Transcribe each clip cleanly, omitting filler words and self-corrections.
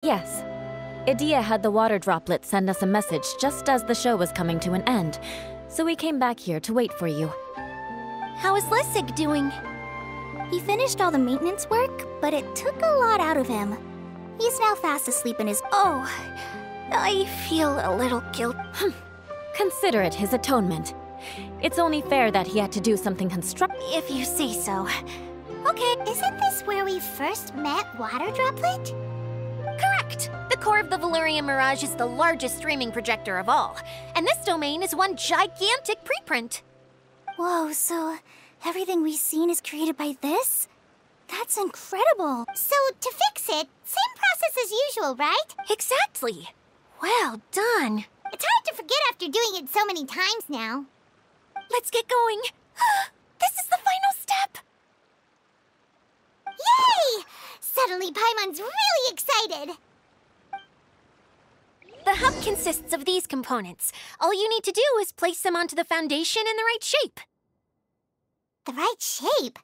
Yes. Idia had the water droplet send us a message just as the show was coming to an end, so we came back here to wait for you. How is Lessig doing? He finished all the maintenance work, but it took a lot out of him. He's now fast asleep in his— Oh, I feel a little guilt. Consider it his atonement. It's only fair that he had to do something constructive. If you say so. Okay, isn't this where we first met Water Droplet? Correct! The core of the Valerian Mirage is the largest streaming projector of all, and this domain is one gigantic preprint. Whoa, so everything we've seen is created by this? That's incredible! So, to fix it, same process as usual, right? Exactly! Well done! It's hard to forget after doing it so many times now. Let's get going! This is the final step! Yay! Suddenly Paimon's really excited! The hub consists of these components. All you need to do is place them onto the foundation in the right shape. The right shape?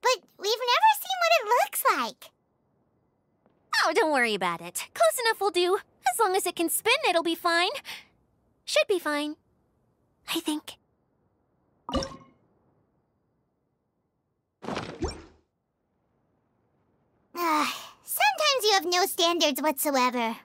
But we've never seen what it looks like. Oh, don't worry about it. Close enough will do. As long as it can spin, it'll be fine. Should be fine. I think. Sometimes you have no standards whatsoever.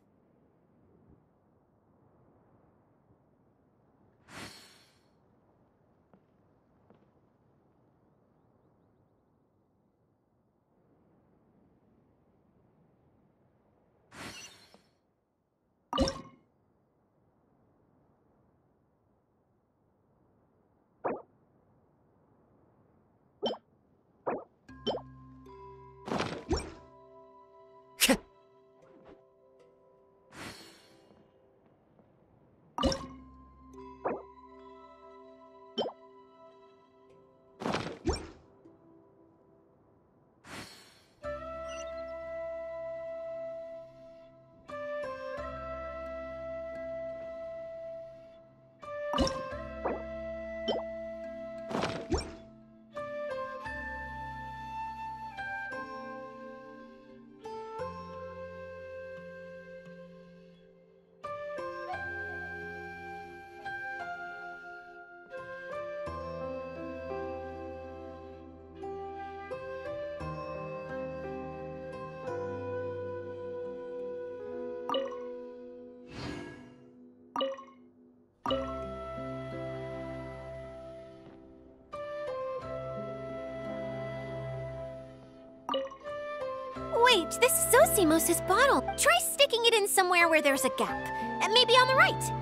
Wait, this is Zosimos' bottle. Try sticking it in somewhere where there's a gap. Maybe on the right.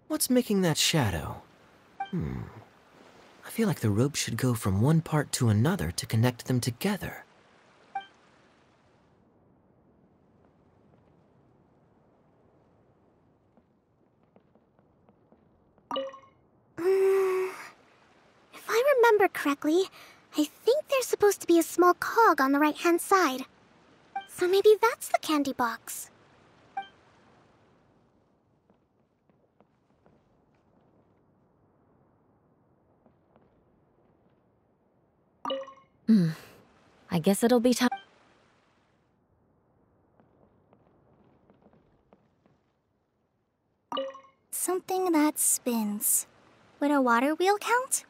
What's making that shadow? I feel like the rope should go from one part to another to connect them together. If I remember correctly, I think there's supposed to be a small cog on the right-hand side. So maybe that's the candy box. I guess it'll be time. Something that spins. Would a water wheel count?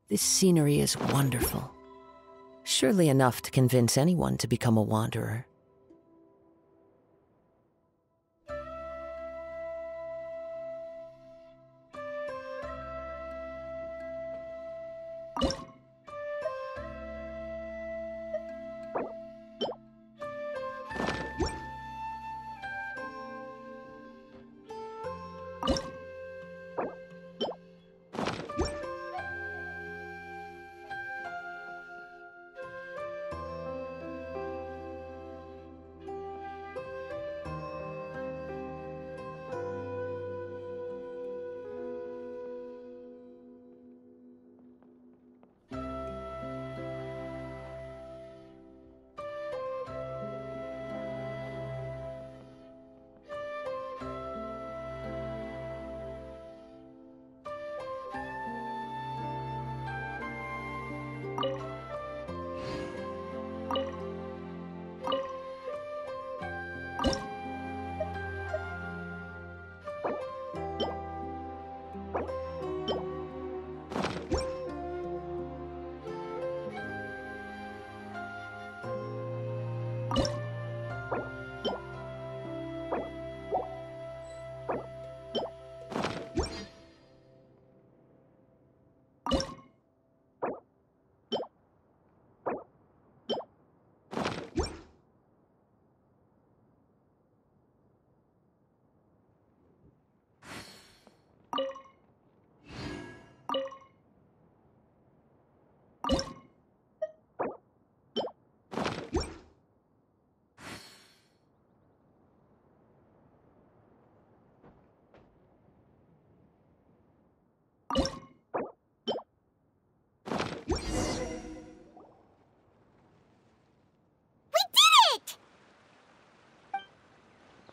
This scenery is wonderful. Surely enough to convince anyone to become a wanderer.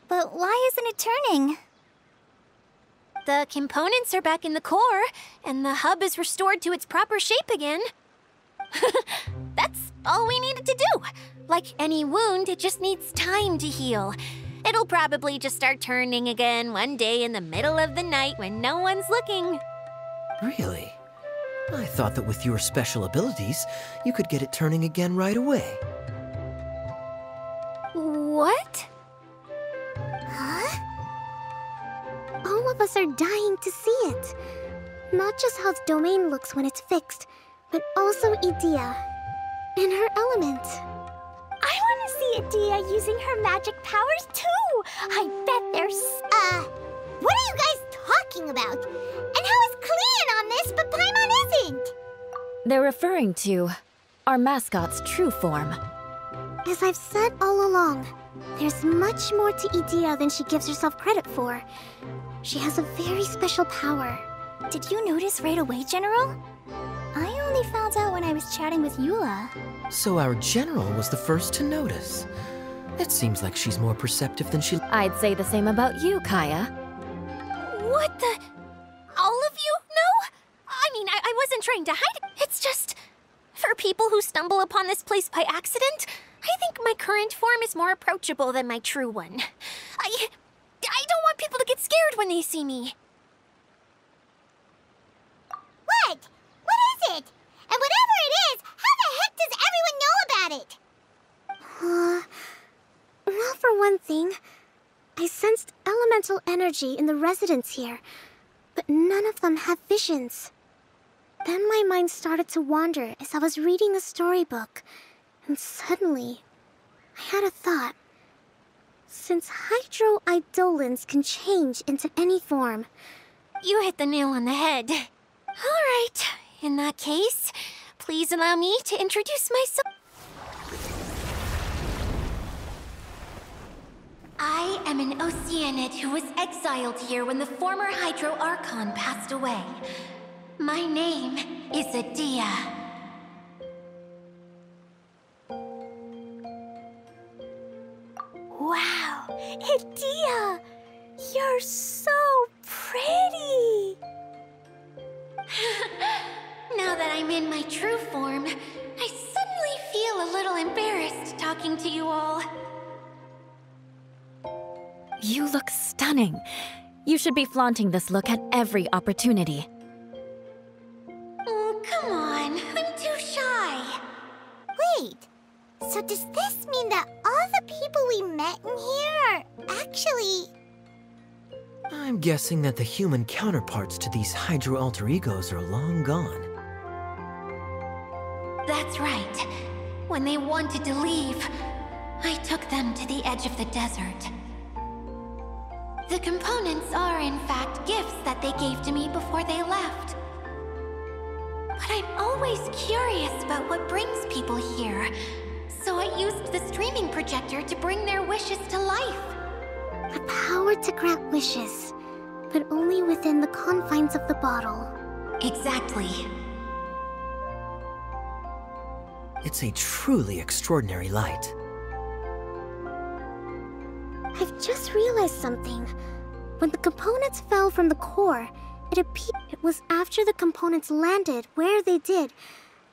But why isn't it turning? The components are back in the core, and the hub is restored to its proper shape again. That's all we needed to do. Like any wound, it just needs time to heal. It'll probably just start turning again one day in the middle of the night when no one's looking. Really? I thought that with your special abilities, you could get it turning again right away. What? Huh? All of us are dying to see it. Not just how the domain looks when it's fixed, but also Idea in her element. I want to see Idea using her magic powers too. I bet there's... What are you guys talking about? And how is Clean on this, but Paimon isn't? They're referring to our mascot's true form. As I've said all along, there's much more to Idea than she gives herself credit for. She has a very special power. Did you notice right away, General? I only found out when I was chatting with Eula. So our general was the first to notice. It seems like she's more perceptive than she... I'd say the same about you, Kaya. What the... All of you know? I mean, I wasn't trying to hide it. It's just... For people who stumble upon this place by accident, I think my current form is more approachable than my true one. I don't want people to get scared when they see me. What? What is it? And whatever it is, how the heck does everyone know about it? Well, for one thing, I sensed elemental energy in the residents here, but none of them have visions. Then my mind started to wander as I was reading a storybook, and suddenly, I had a thought. Since hydroidolins can change into any form... You hit the nail on the head. All right, in that case, please allow me to introduce myself. I am an Oceanid who was exiled here when the former Hydro Archon passed away. My name is Idea. Wow, Idea! You're so pretty! Now that I'm in my true form, I suddenly feel a little embarrassed talking to you all. You look stunning. You should be flaunting this look at every opportunity. Oh, come on. I'm too shy. Right. So does this mean that all the people we met in here are actually... I'm guessing that the human counterparts to these Hydro alter egos are long gone. That's right. When they wanted to leave, I took them to the edge of the desert. The components are, in fact, gifts that they gave to me before they left. But I'm always curious about what brings people here, so I used the streaming projector to bring their wishes to life. The power to grant wishes, but only within the confines of the bottle. Exactly. It's a truly extraordinary light. I've just realized something. When the components fell from the core, it appeared it was after the components landed where they did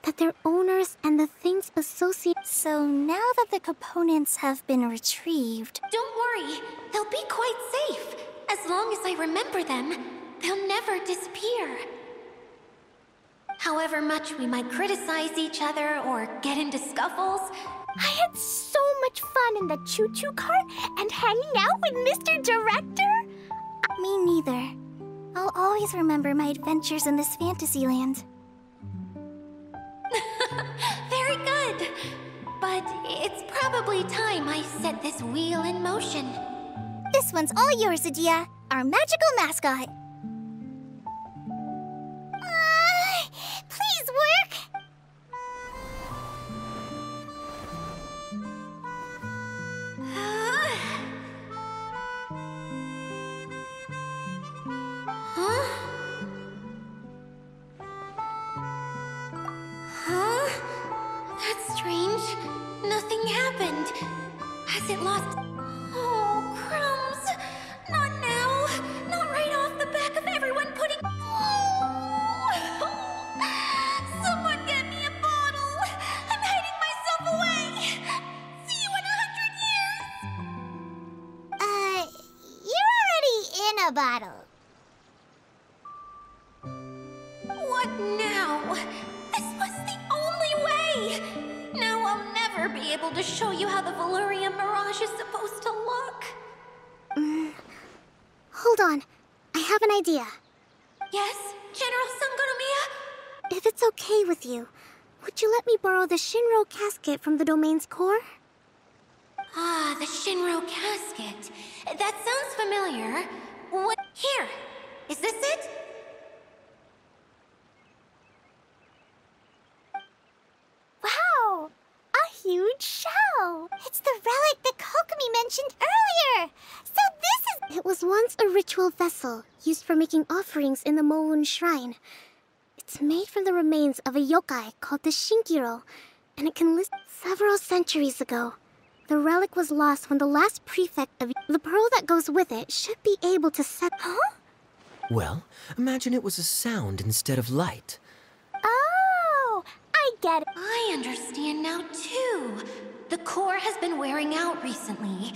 that their owners and the things associated... So now that the components have been retrieved... Don't worry, they'll be quite safe. As long as I remember them, they'll never disappear. However much we might criticize each other or get into scuffles... I had so much fun in the choo-choo cart and hanging out with Mr. Director! Me neither. I'll always remember my adventures in this fantasy land. Very good. But it's probably time I set this wheel in motion. This one's all yours, Adia, our magical mascot. Please work! That's strange. Nothing happened. Has it lost... Oh, crumbs. Not now. Not right off the back of everyone putting... Oh. Someone get me a bottle. I'm hiding myself away. See you in 100 years. You're already in a bottle. What now? This was the only way! Now I'll never be able to show you how the Valurian Mirage is supposed to look. Hold on. I have an idea. Yes, General Sangonomiya? If it's okay with you, would you let me borrow the Shinro casket from the domain's core? Ah, the Shinro casket. That sounds familiar. What? Here! Is this it? Wow! A huge shell! It's the relic that Kokomi mentioned earlier! So this is... It was once a ritual vessel used for making offerings in the Moun Shrine. It's made from the remains of a yokai called the Shinkiro, and it can list several centuries ago. The relic was lost when the last prefect of... The pearl that goes with it should be able to set... Huh? Well, imagine it was a sound instead of light. Oh! I get it. I understand now, too. The core has been wearing out recently.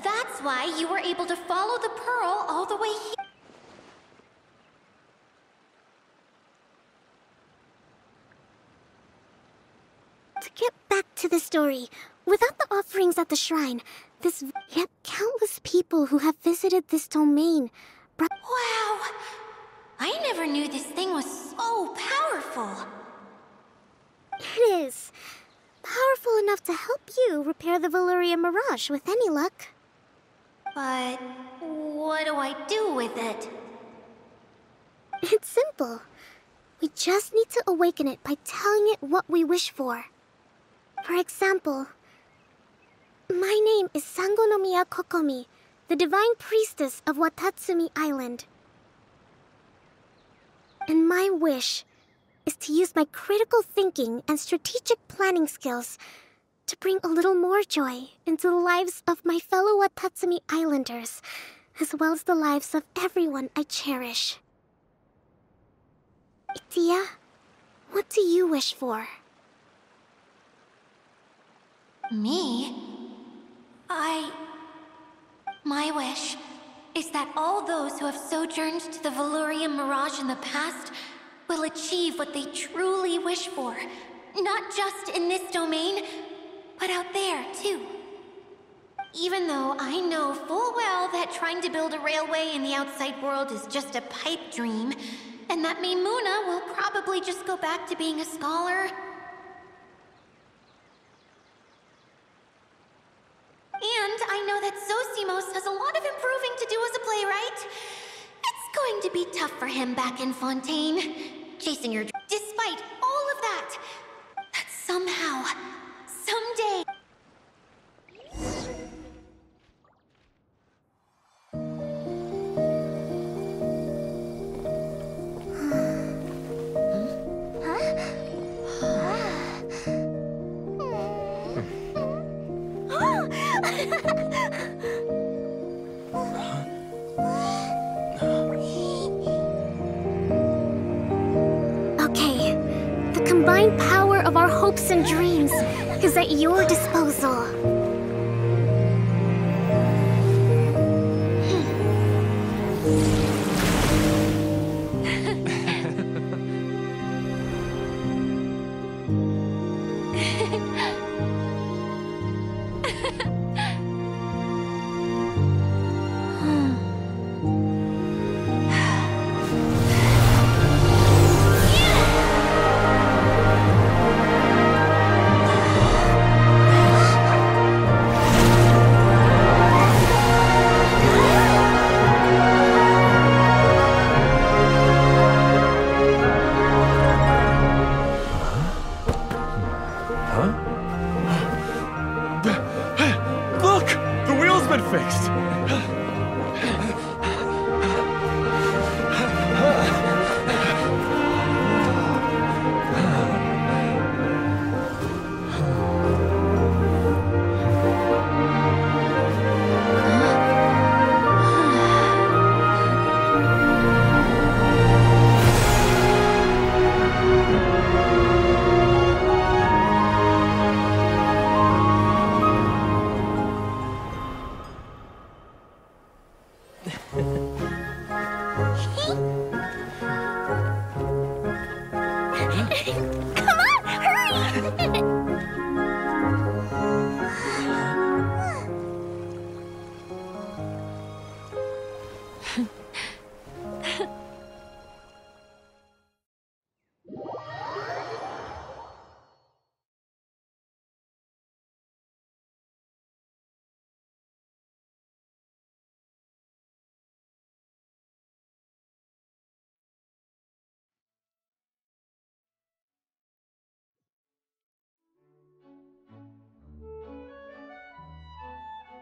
That's why you were able to follow the pearl all the way here. To get back to the story, without the offerings at the shrine, yet countless people who have visited this domain brought... Wow! I never knew this thing was so powerful. It is. Powerful enough to help you repair the Valurian Mirage with any luck. But what do I do with it? It's simple. We just need to awaken it by telling it what we wish for. For example, my name is Sangonomiya Kokomi, the divine priestess of Watatsumi Island. And my wish is to use my critical thinking and strategic planning skills to bring a little more joy into the lives of my fellow Watatsumi Islanders, as well as the lives of everyone I cherish. Itia, what do you wish for? Me? My wish is that all those who have sojourned to the Valurian Mirage in the past will achieve what they truly wish for. Not just in this domain, Even though I know full well that trying to build a railway in the outside world is just a pipe dream, and that Maimuna will probably just go back to being a scholar. And I know that Zosimos has a lot of improving to do as a playwright. It's going to be tough for him back in Fontaine, chasing your dream. Despite all of that, that somehow, someday... Okay, the combined power of our hopes and dreams is at your disposal. Look! The wheel's been fixed! Come on, hurry!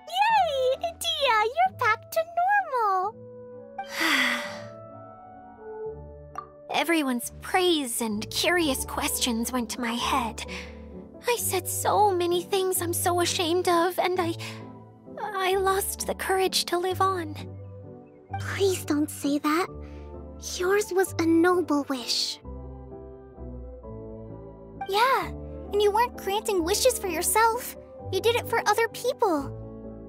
Yay! Dia, you're back to normal! Everyone's praise and curious questions went to my head. I said so many things I'm so ashamed of, and I lost the courage to live on. Please don't say that. Yours was a noble wish. Yeah, and you weren't granting wishes for yourself. You did it for other people.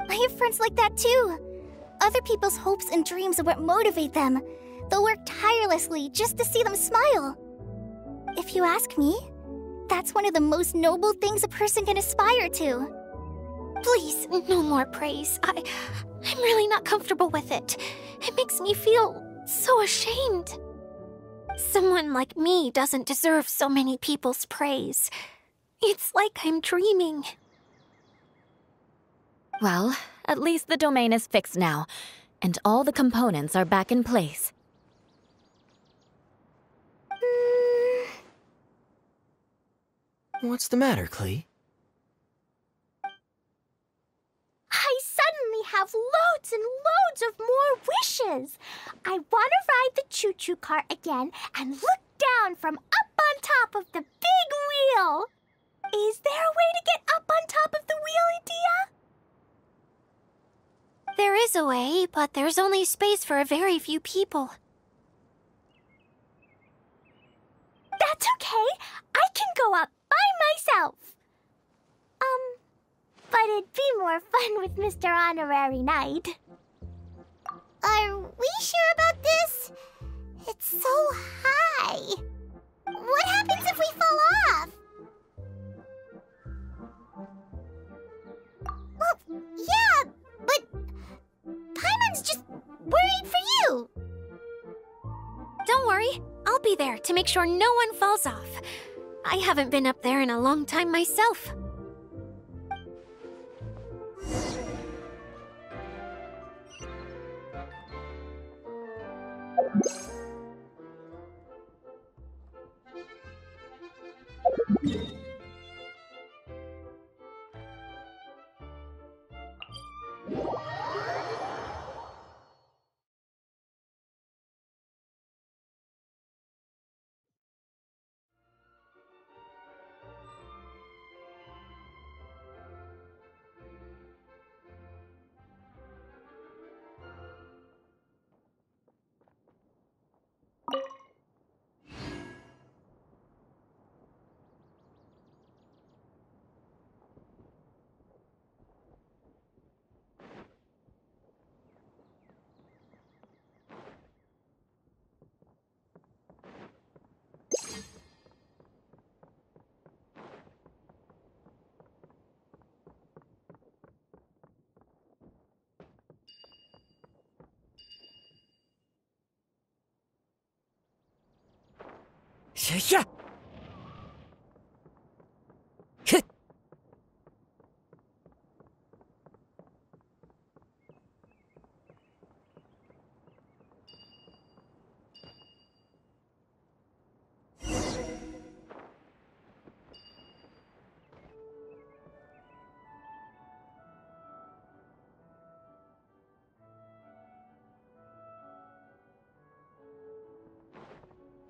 I have friends like that too. Other people's hopes and dreams are what motivate them. They'll work tirelessly just to see them smile. If you ask me, that's one of the most noble things a person can aspire to. Please, no more praise. I'm really not comfortable with it. It makes me feel so ashamed. Someone like me doesn't deserve so many people's praise. It's like I'm dreaming. Well, at least the domain is fixed now, and all the components are back in place. What's the matter, Klee? I suddenly have loads and loads of more wishes. I want to ride the choo-choo cart again and look down from up on top of the big wheel. Is there a way to get up on top of the wheel, Dia? There is a way, but there's only space for a very few people. That's okay. I can go up by myself. But it'd be more fun with Mr. Honorary Knight. Are we sure about this? It's so high. What happens if we fall off? Well, yeah, was just worried for you. Don't worry, I'll be there to make sure no one falls off. I haven't been up there in a long time myself. Yeah.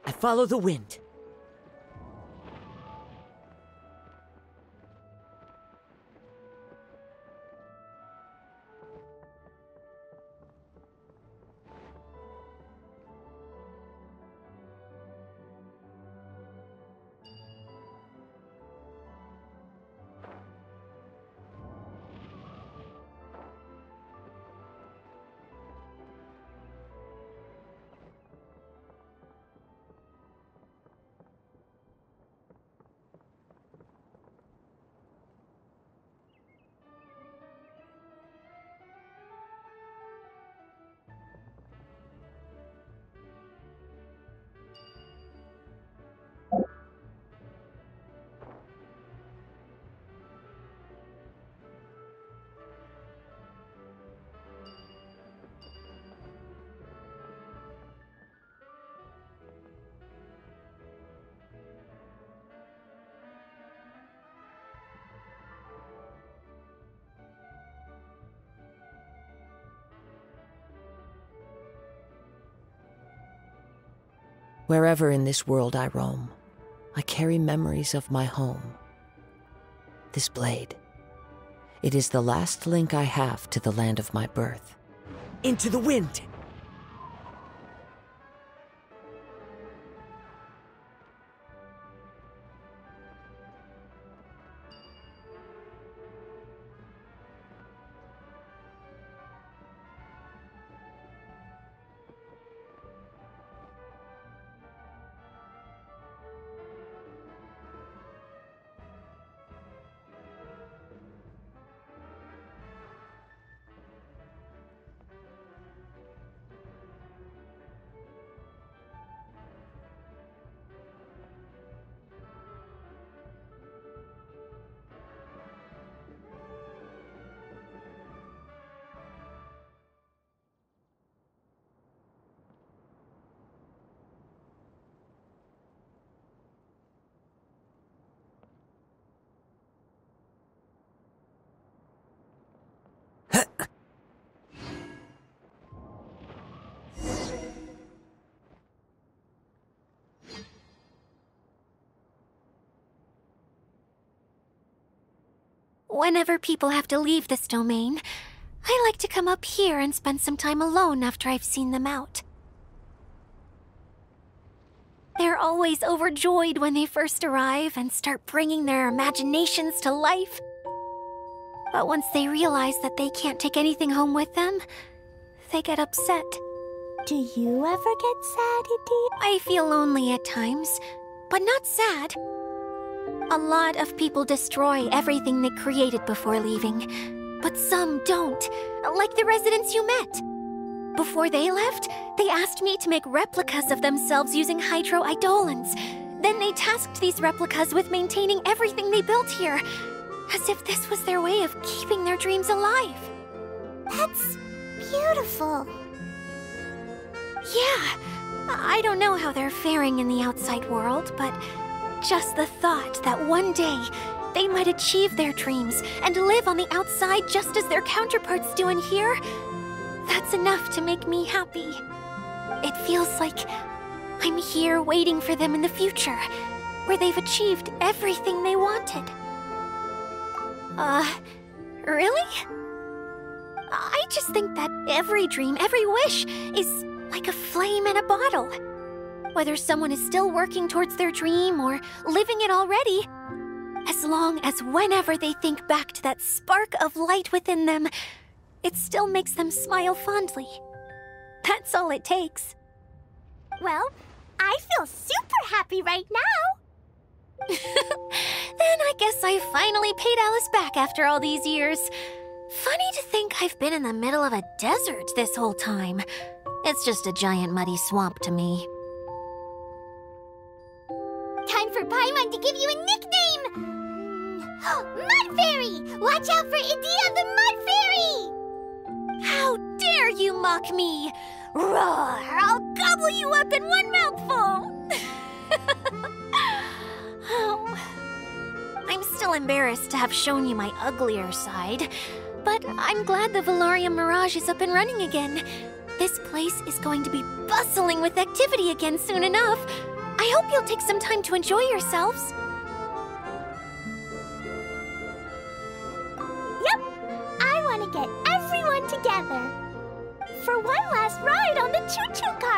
I follow the wind. Wherever in this world I roam, I carry memories of my home. This blade, it is the last link I have to the land of my birth. Into the wind! Whenever people have to leave this domain, I like to come up here and spend some time alone after I've seen them out. They're always overjoyed when they first arrive and start bringing their imaginations to life. But once they realize that they can't take anything home with them, they get upset. Do you ever get sad, Edie? I feel lonely at times, but not sad. A lot of people destroy everything they created before leaving, but some don't, like the residents you met. Before they left, they asked me to make replicas of themselves using hydro-eidolons. Then they tasked these replicas with maintaining everything they built here, as if this was their way of keeping their dreams alive. That's beautiful. Yeah, I don't know how they're faring in the outside world, but just the thought that one day they might achieve their dreams and live on the outside just as their counterparts do in here, that's enough to make me happy. It feels like I'm here waiting for them in the future, where they've achieved everything they wanted. Really? I just think that every dream, every wish, is like a flame in a bottle. Whether someone is still working towards their dream or living it already, as long as whenever they think back to that spark of light within them, it still makes them smile fondly. That's all it takes. Well, I feel super happy right now. Then I guess I finally paid Alice back after all these years. Funny to think I've been in the middle of a desert this whole time. It's just a giant muddy swamp to me. Time for Paimon to give you a nickname! Mud Fairy! Watch out for Idea the Mud Fairy! How dare you mock me! Roar! I'll gobble you up in one mouthful! Oh. I'm still embarrassed to have shown you my uglier side, but I'm glad the Veloria Mirage is up and running again. This place is going to be bustling with activity again soon enough. I hope you'll take some time to enjoy yourselves. Yep, I want to get everyone together for one last ride on the choo-choo car.